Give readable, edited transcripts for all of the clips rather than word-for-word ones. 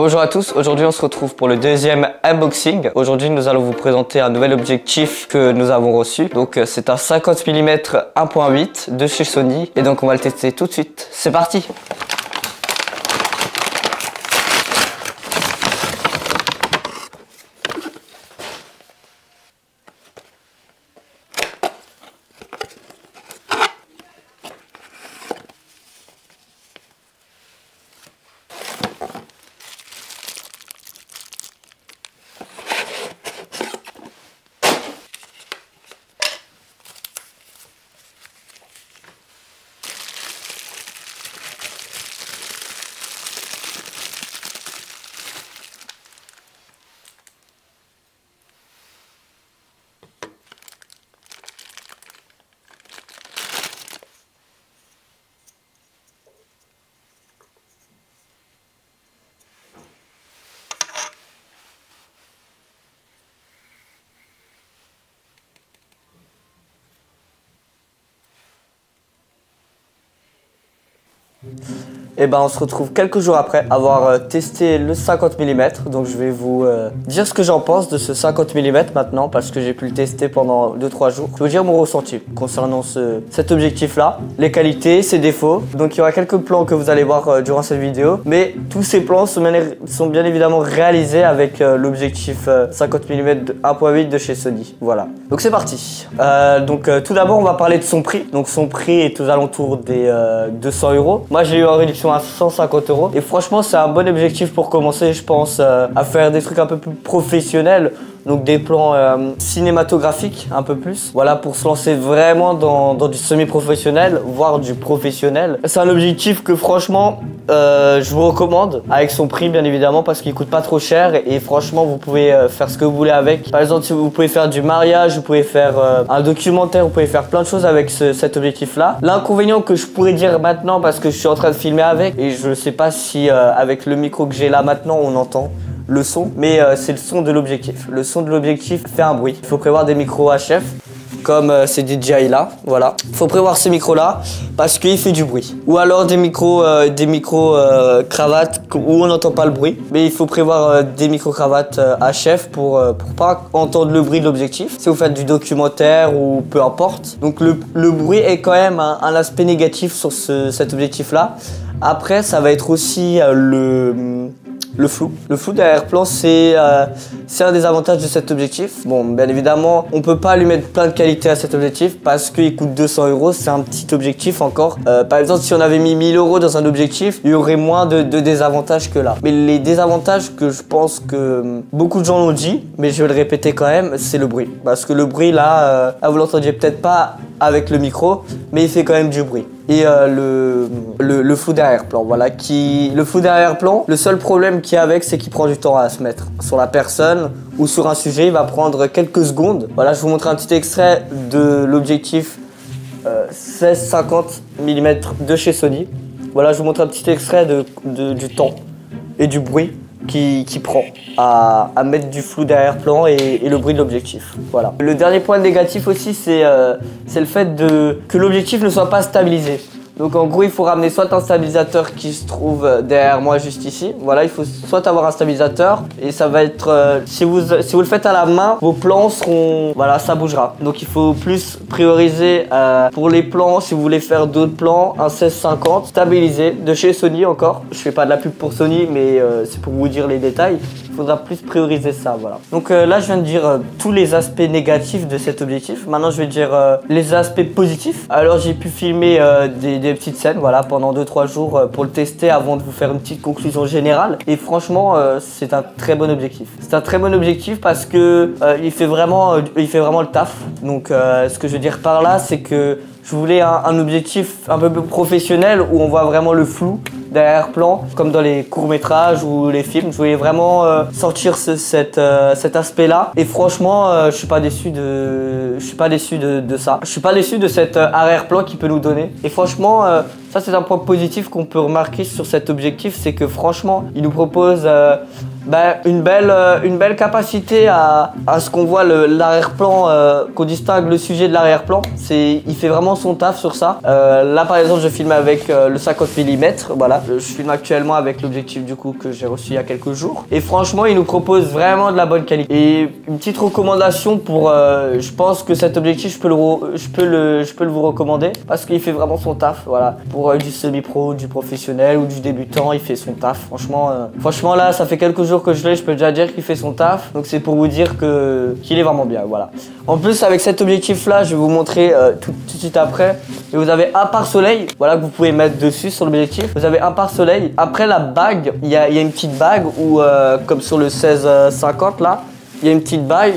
Bonjour à tous, aujourd'hui on se retrouve pour le deuxième unboxing. Aujourd'hui nous allons vous présenter un nouvel objectif que nous avons reçu. Donc c'est un 50 mm 1.8 de chez Sony et donc on va le tester tout de suite. C'est parti! Et ben on se retrouve quelques jours après avoir testé le 50 mm. Donc je vais vous dire ce que j'en pense de ce 50 mm maintenant parce que j'ai pu le tester pendant 2-3 jours. Je vais vous dire mon ressenti concernant cet objectif là, les qualités, ses défauts. Donc il y aura quelques plans que vous allez voir durant cette vidéo, mais tous ces plans sont bien évidemment réalisés avec l'objectif 50 mm 1.8 de chez Sony. Voilà, donc c'est parti. Tout d'abord on va parler de son prix. Donc son prix est aux alentours des 200 €. Moi j'ai eu en réduction à 150 € et franchement c'est un bon objectif pour commencer, je pense, à faire des trucs un peu plus professionnels. Donc des plans cinématographiques un peu plus. Voilà, pour se lancer vraiment dans du semi-professionnel, voire du professionnel. C'est un objectif que franchement je vous recommande, avec son prix bien évidemment, parce qu'il coûte pas trop cher et franchement vous pouvez faire ce que vous voulez avec. Par exemple, si vous pouvez faire du mariage, vous pouvez faire un documentaire, vous pouvez faire plein de choses avec cet objectif là. L'inconvénient que je pourrais dire maintenant, parce que je suis en train de filmer avec et je sais pas si avec le micro que j'ai là maintenant on entend le son, mais c'est le son de l'objectif. Le son de l'objectif fait un bruit. Il faut prévoir des micros HF comme ces DJI là, voilà. Il faut prévoir ces micros là parce qu'il fait du bruit. Ou alors des micros cravates où on n'entend pas le bruit, mais il faut prévoir des micros cravates HF pour pas entendre le bruit de l'objectif. Si vous faites du documentaire ou peu importe. Donc le bruit est quand même un aspect négatif sur cet objectif là. Après ça va être aussi le flou. Le flou d'arrière-plan, c'est un des avantages de cet objectif. Bon, bien évidemment, on peut pas lui mettre plein de qualités à cet objectif parce qu'il coûte 200 €. C'est un petit objectif encore. Par exemple, si on avait mis 1000 € dans un objectif, il y aurait moins de désavantages que là. Mais les désavantages que je pense que beaucoup de gens l'ont dit, mais je vais le répéter quand même, c'est le bruit. Parce que le bruit là, vous l'entendiez peut-être pas avec le micro, mais il fait quand même du bruit. Et le flou d'arrière-plan, voilà, le flou d'arrière-plan, le seul problème qu'il y a avec, c'est qu'il prend du temps à se mettre sur la personne ou sur un sujet. Il va prendre quelques secondes. Voilà, je vous montre un petit extrait de l'objectif 16-50 mm de chez Sony. Voilà, je vous montre un petit extrait du temps et du bruit qui prend à mettre du flou d'arrière-plan et le bruit de l'objectif. Voilà. Le dernier point négatif aussi, c'est le fait que l'objectif ne soit pas stabilisé. Donc en gros, il faut ramener soit un stabilisateur qui se trouve derrière moi juste ici. Voilà, il faut soit avoir un stabilisateur et ça va être si vous le faites à la main, vos plans seront, voilà, ça bougera. Donc il faut plus prioriser pour les plans, si vous voulez faire d'autres plans, un 16-50 stabilisé de chez Sony encore. Je fais pas de la pub pour Sony, mais c'est pour vous dire les détails. Il faudra plus prioriser ça, voilà. Donc là, je viens de dire tous les aspects négatifs de cet objectif. Maintenant, je vais dire les aspects positifs. Alors, j'ai pu filmer des petites scènes, voilà, pendant 2-3 jours pour le tester avant de vous faire une petite conclusion générale. Et franchement, c'est un très bon objectif. C'est un très bon objectif parce que il fait vraiment le taf. Donc, ce que je veux dire par là, c'est que je voulais un objectif un peu plus professionnel où on voit vraiment le flou d'arrière-plan, comme dans les courts-métrages ou les films. Je voulais vraiment sortir cet aspect-là. Et franchement, je suis pas déçu de ça. Je suis pas déçu de cet arrière-plan qu'il peut nous donner. Et franchement, Ça c'est un point positif qu'on peut remarquer sur cet objectif, c'est que franchement il nous propose une belle capacité à ce qu'on voit l'arrière-plan, qu'on distingue le sujet de l'arrière-plan. Il fait vraiment son taf sur ça. Là par exemple je filme avec le 50 mm, voilà. Je filme actuellement avec l'objectif du coup que j'ai reçu il y a quelques jours. Et franchement il nous propose vraiment de la bonne qualité. Et une petite recommandation pour, je pense que cet objectif je peux le vous recommander parce qu'il fait vraiment son taf, voilà. Pour du semi-pro, du professionnel ou du débutant, il fait son taf. Franchement là ça fait quelques jours que je peux déjà dire qu'il fait son taf, donc c'est pour vous dire qu'il est vraiment bien, voilà. En plus avec cet objectif là je vais vous montrer tout de suite après, et vous avez un pare-soleil, voilà, que vous pouvez mettre dessus sur l'objectif. Vous avez un pare-soleil. Après la bague, il y a une petite bague où comme sur le 16-50 là, il y a une petite bague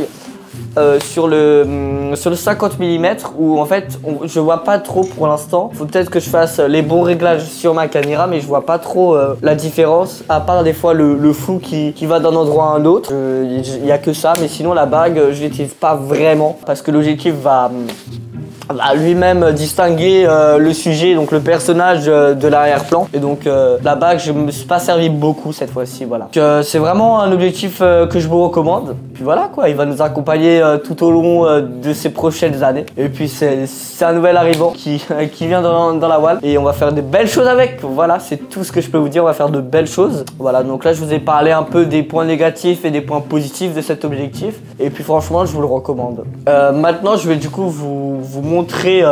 sur le 50 mm où en fait je vois pas trop pour l'instant. Faut peut-être que je fasse les bons réglages sur ma caméra, mais je vois pas trop la différence, à part des fois le flou qui va d'un endroit à un autre. Il y a que ça, mais sinon la bague je l'utilise pas vraiment parce que l'objectif va lui-même distinguer le sujet, donc le personnage de l'arrière-plan. Et donc la bague, je me suis pas servi beaucoup cette fois-ci, voilà. C'est vraiment un objectif que je vous recommande. Puis voilà quoi, il va nous accompagner tout au long de ces prochaines années. Et puis c'est un nouvel arrivant qui vient dans la voile. Et on va faire de belles choses avec. Voilà, c'est tout ce que je peux vous dire, on va faire de belles choses. Voilà, donc là je vous ai parlé un peu des points négatifs et des points positifs de cet objectif. Et puis franchement, je vous le recommande. Maintenant, je vais du coup vous montrer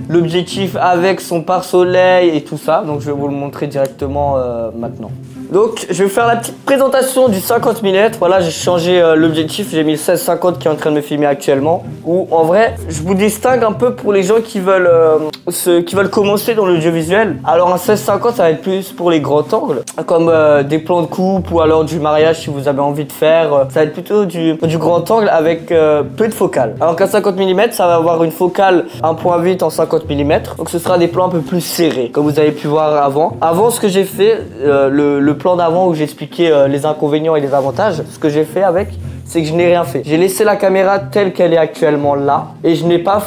l'objectif avec son pare-soleil et tout ça, donc je vais vous le montrer directement maintenant. Donc je vais faire la petite présentation du 50 mm. Voilà, j'ai changé l'objectif, j'ai mis le 16-50 qui est en train de me filmer actuellement. Où en vrai, je vous distingue un peu pour les gens qui veulent commencer dans l'audiovisuel. Alors un 16-50 ça va être plus pour les grands angles, comme des plans de coupe ou alors du mariage si vous avez envie de faire. Ça va être plutôt du grand angle avec peu de focale. Alors qu'un 50 mm ça va avoir une focale 1.8 en 50 mm. Donc ce sera des plans un peu plus serrés, comme vous avez pu voir avant. Avant, ce que j'ai fait, le plan d'avant où j'expliquais les inconvénients et les avantages, ce que j'ai fait avec, c'est que je n'ai rien fait. J'ai laissé la caméra telle qu'elle est actuellement là et je n'ai pas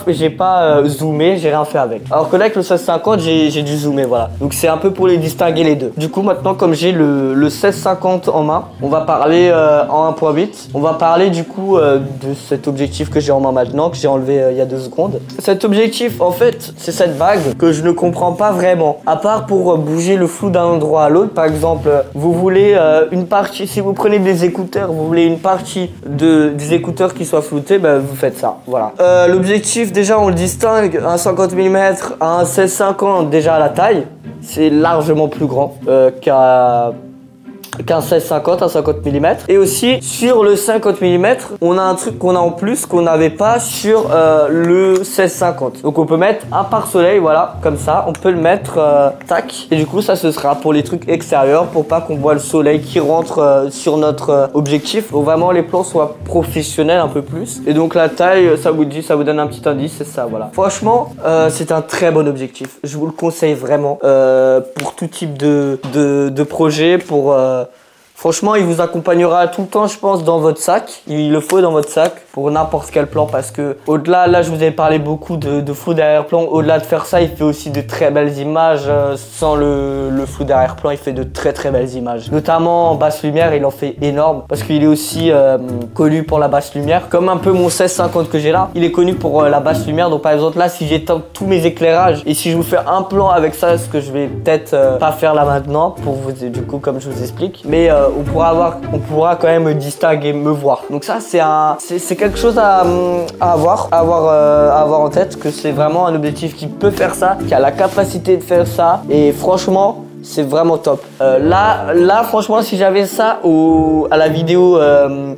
zoomé, j'ai rien fait avec. Alors que là avec le 16-50 j'ai dû zoomer, voilà. Donc c'est un peu pour les distinguer les deux. Du coup maintenant comme j'ai le 16-50 en main, on va parler en 1.8. On va parler du coup de cet objectif que j'ai en main maintenant, que j'ai enlevé il y a 2 secondes. Cet objectif en fait c'est cette bague que je ne comprends pas vraiment. À part pour bouger le flou d'un endroit à l'autre. Par exemple vous voulez une partie, si vous prenez des écouteurs, vous voulez une partie des écouteurs qui soient floutés, bah, vous faites ça, voilà. L'objectif déjà on le distingue, un 50 mm à un 16-50 déjà à la taille, c'est largement plus grand qu'un 16-50, un 50 mm. Et aussi sur le 50 mm, on a un truc qu'on a en plus qu'on n'avait pas sur le 16-50. Donc on peut mettre un pare-soleil, voilà, comme ça. On peut le mettre, tac. Et du coup ça ce sera pour les trucs extérieurs, pour pas qu'on voit le soleil qui rentre sur notre objectif. Donc vraiment les plans soient professionnels un peu plus. Et donc la taille, ça vous donne un petit indice, c'est ça, voilà. Franchement, c'est un très bon objectif. Je vous le conseille vraiment pour tout type de projet, pour franchement, il vous accompagnera tout le temps, je pense, dans votre sac. Il le faut dans votre sac pour n'importe quel plan parce que au-delà, là, je vous ai parlé beaucoup de flou d'arrière-plan. Au-delà de faire ça, il fait aussi de très belles images. Sans le flou d'arrière-plan, il fait de très très belles images. Notamment en basse lumière, il en fait énorme parce qu'il est aussi connu pour la basse lumière. Comme un peu mon 16-50 que j'ai là, il est connu pour la basse lumière. Donc par exemple là, si j'éteins tous mes éclairages et si je vous fais un plan avec ça, ce que je vais peut-être pas faire là maintenant pour vous, du coup, comme je vous explique. Mais on pourra quand même me distinguer, me voir. Donc ça c'est quelque chose à avoir en tête, que c'est vraiment un objectif qui peut faire ça, qui a la capacité de faire ça, et franchement c'est vraiment top. Là franchement si j'avais ça à la vidéo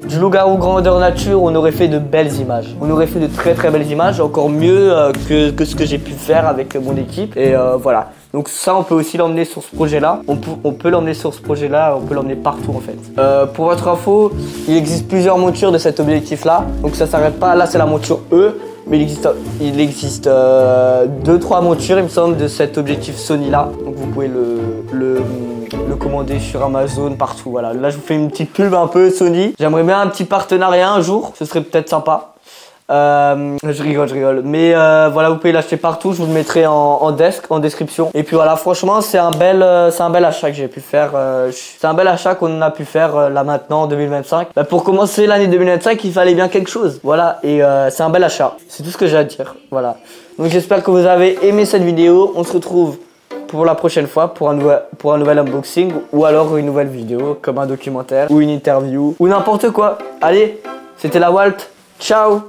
du loup-garou grandeur nature, on aurait fait de belles images. On aurait fait de très très belles images, encore mieux que ce que j'ai pu faire avec mon équipe. Et voilà. Donc ça on peut aussi l'emmener sur ce projet là. On peut l'emmener sur ce projet là, on peut l'emmener partout en fait. Pour votre info, il existe plusieurs montures de cet objectif là. Donc ça s'arrête pas, là c'est la monture E. Mais il existe 2-3 montures il me semble de cet objectif Sony là. Donc vous pouvez le commander sur Amazon, partout, voilà. Là je vous fais une petite pub un peu Sony. J'aimerais bien un petit partenariat un jour, ce serait peut-être sympa. Je rigole. Mais voilà, vous pouvez l'acheter partout. Je vous le mettrai en description. Et puis voilà, franchement, c'est un bel achat que j'ai pu faire. C'est un bel achat qu'on a pu faire là maintenant en 2025. Bah, pour commencer l'année 2025, il fallait bien quelque chose. Voilà, et c'est un bel achat. C'est tout ce que j'ai à dire. Voilà. Donc j'espère que vous avez aimé cette vidéo. On se retrouve pour la prochaine fois pour un nouvel unboxing ou alors une nouvelle vidéo comme un documentaire ou une interview ou n'importe quoi. Allez, c'était la Walt. Ciao!